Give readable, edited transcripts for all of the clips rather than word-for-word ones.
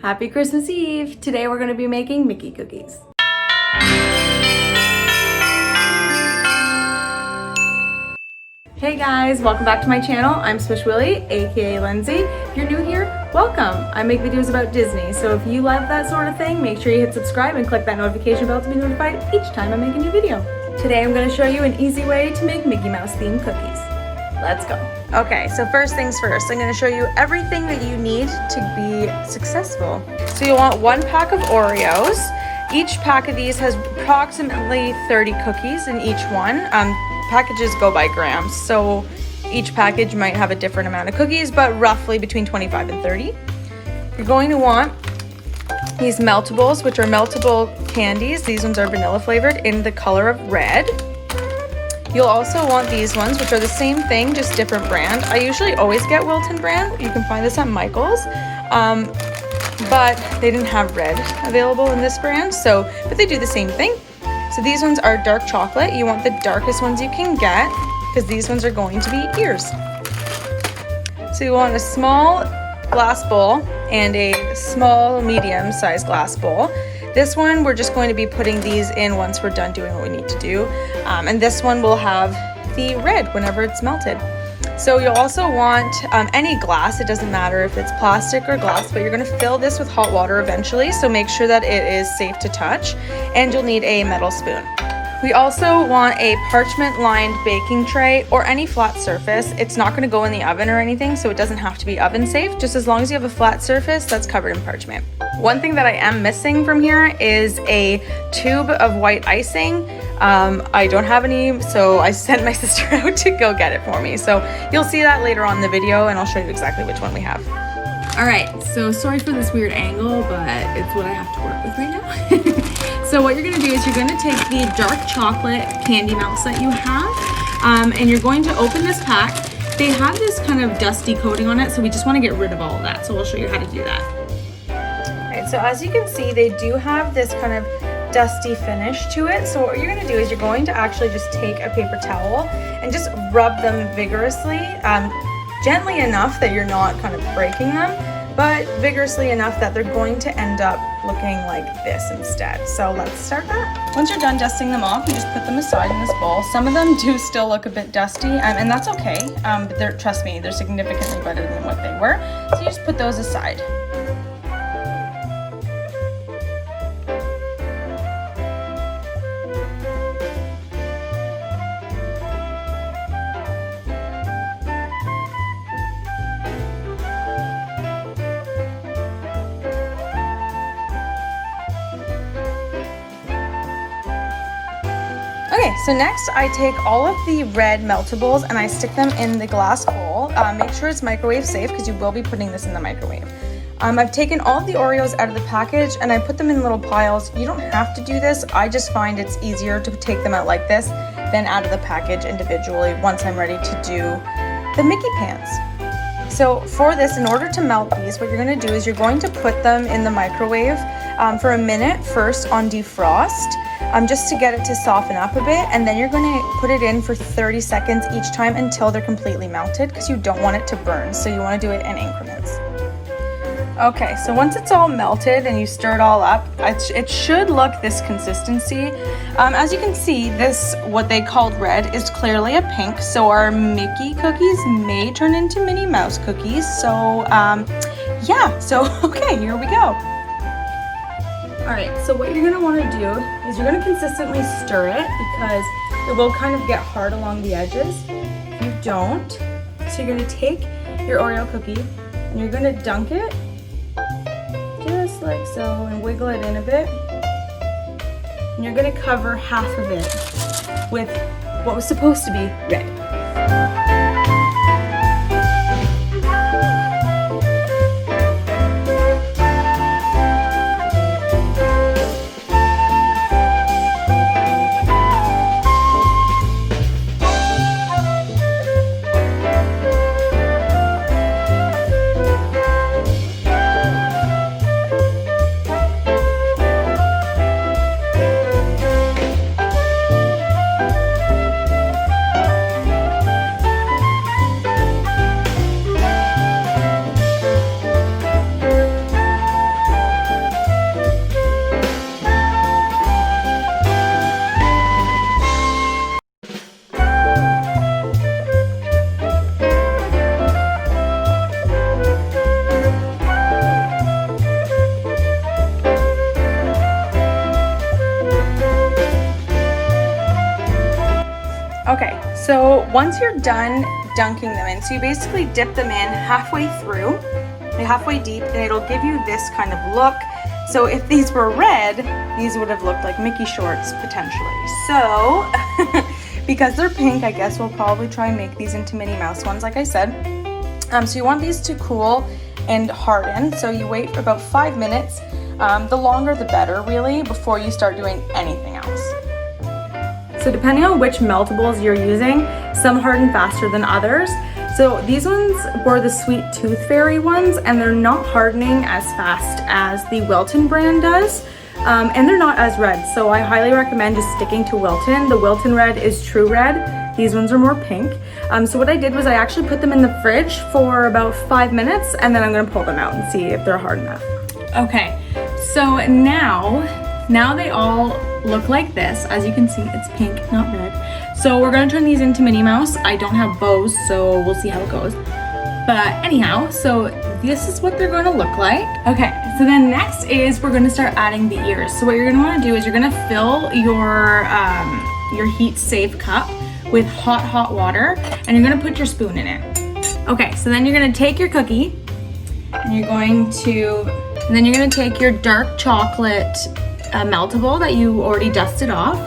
Happy Christmas Eve! Today we're going to be making Mickey cookies. Hey guys, welcome back to my channel. I'm SwishWilly, aka Lindsay. If you're new here, welcome. I make videos about Disney, so if you love that sort of thing, make sure you hit subscribe and click that notification bell to be notified each time I make a new video. Today I'm going to show you an easy way to make Mickey Mouse themed cookies. Let's go. Okay, so first things first, I'm going to show you everything that you need to be successful. So you'll want 1 pack of Oreos. Each pack of these has approximately 30 cookies in each one. Packages go by grams, so each package might have a different amount of cookies, but roughly between 25 and 30. You're going to want these meltables, which are meltable candies. These ones are vanilla flavored in the color of red. You'll also want these ones, which are the same thing, just different brand. I usually always get Wilton brand. You can find this at Michael's, but they didn't have red available in this brand, but they do the same thing. So these ones are dark chocolate. You want the darkest ones you can get because these ones are going to be ears. So you want a small glass bowl and a small medium-sized glass bowl. This one, we're just going to be putting these in once we're done doing what we need to do. And this one will have the red whenever it's melted. So you'll also want any glass. It doesn't matter if it's plastic or glass, but you're going to fill this with hot water eventually. So make sure that it is safe to touch. And you'll need a metal spoon. We also want a parchment lined baking tray or any flat surface. It's not going to go in the oven or anything, so it doesn't have to be oven safe. Just as long as you have a flat surface that's covered in parchment. One thing that I am missing from here is a tube of white icing. I don't have any, so I sent my sister out to go get it for me. So you'll see that later on in the video, and I'll show you exactly which one we have. All right, so sorry for this weird angle, but it's what I have to work with right now. So what you're gonna do is you're gonna take the dark chocolate candy melts that you have, and you're going to open this pack. They have this kind of dusty coating on it, so we just wanna get rid of all of that. So we'll show you how to do that. All right, so as you can see, they do have this kind of dusty finish to it. So what you're going to do is you're going to actually just take a paper towel and just rub them vigorously, gently enough that you're not kind of breaking them, but vigorously enough that they're going to end up looking like this instead. So let's start that. Once you're done dusting them off, you just put them aside in this bowl. Some of them do still look a bit dusty, and that's okay, but trust me, they're significantly better than what they were. So you just put those aside. Okay, so next I take all of the red meltables and I stick them in the glass bowl. Make sure it's microwave safe because you will be putting this in the microwave. I've taken all of the Oreos out of the package and I put them in little piles. You don't have to do this. I just find it's easier to take them out like this than out of the package individually once I'm ready to do the Mickey pans. So for this, in order to melt these, what you're going to do is you're going to put them in the microwave for a minute first on defrost. Just to get it to soften up a bit, and then you're going to put it in for 30 seconds each time until they're completely melted because you don't want it to burn, so you want to do it in increments. Okay, so once it's all melted and you stir it all up, it should look this consistency. As you can see, this, what they called red, is clearly a pink, so our Mickey cookies may turn into Minnie Mouse cookies. So yeah, so okay, here we go. Alright, so what you're going to want to do is you're going to consistently stir it because it will kind of get hard along the edges if you don't. So you're going to take your Oreo cookie and you're going to dunk it just like so and wiggle it in a bit. And you're going to cover half of it with what was supposed to be red. So once you're done dunking them in, so you basically dip them in halfway through, halfway deep, and it'll give you this kind of look. So if these were red, these would have looked like Mickey shorts potentially. So because they're pink, I guess we'll probably try and make these into Minnie Mouse ones, like I said. So you want these to cool and harden. So you wait for about 5 minutes. The longer the better, really, before you start doing anything else. So depending on which meltables you're using, some harden faster than others. So these ones were the Sweet Tooth Fairy ones, and they're not hardening as fast as the Wilton brand does. And they're not as red, so I highly recommend just sticking to Wilton. The Wilton red is true red. These ones are more pink. So what I did was I actually put them in the fridge for about 5 minutes, and then I'm gonna pull them out and see if they're hard enough. Okay, so now they all look like this. As you can see, it's pink, not red. So we're gonna turn these into Minnie Mouse. I don't have bows, so we'll see how it goes. But anyhow, so this is what they're gonna look like. Okay, so then next is we're gonna start adding the ears. So what you're gonna wanna do is you're gonna fill your heat safe cup with hot water, and you're gonna put your spoon in it. Okay, so then you're gonna take your cookie, and you're gonna take your dark chocolate meltable that you already dusted off.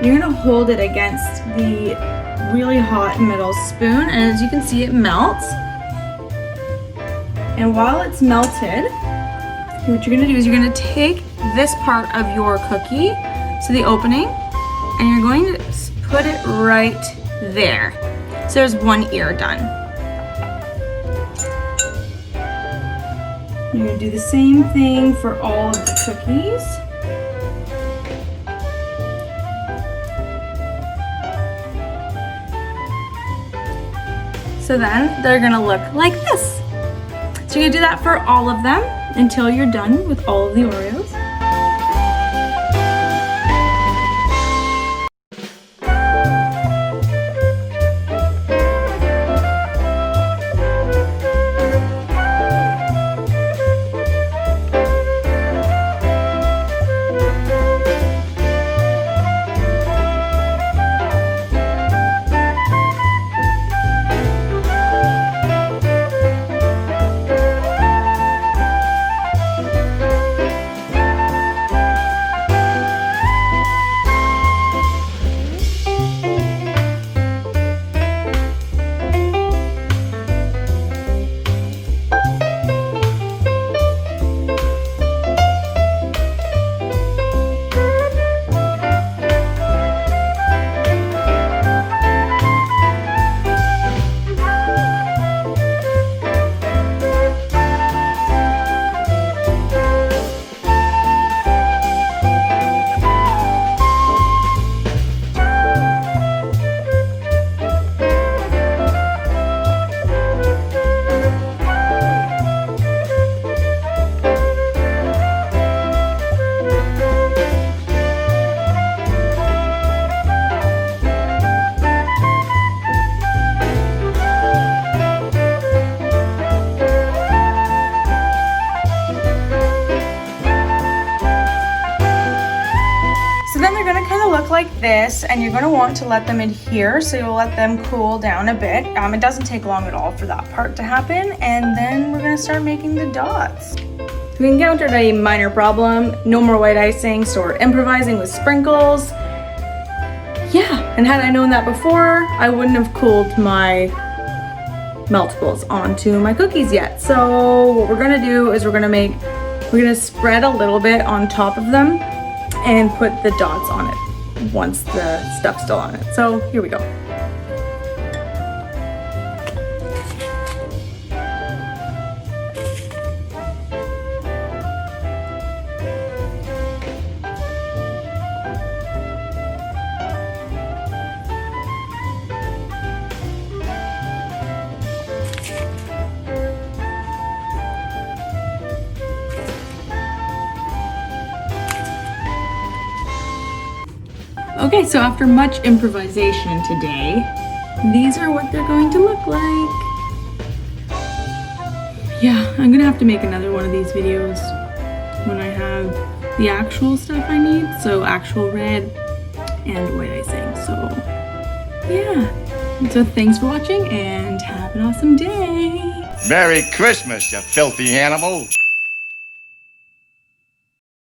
You're gonna hold it against the really hot middle spoon, and as you can see, it melts. And while it's melted, what you're gonna do is you're gonna take this part of your cookie, so the opening, and you're going to put it right there. So there's one ear done. You're gonna do the same thing for all of the cookies. So then they're gonna look like this. So you're gonna do that for all of them until you're done with all of the Oreos. Like this, and you're going to want to let them adhere, so you'll let them cool down a bit. It doesn't take long at all for that part to happen, and then we're going to start making the dots. We encountered a minor problem. No more white icing, so we're improvising with sprinkles. Yeah, and had I known that before, I wouldn't have cooled my meltables onto my cookies yet. So what we're going to do is we're going to spread a little bit on top of them and put the dots on it once the stuff's still on it. So here we go. Okay, so after much improvisation today, these are what they're going to look like. Yeah, I'm gonna have to make another one of these videos when I have the actual stuff I need, so actual red and white icing. So yeah. So thanks for watching and have an awesome day. Merry Christmas, you filthy animal.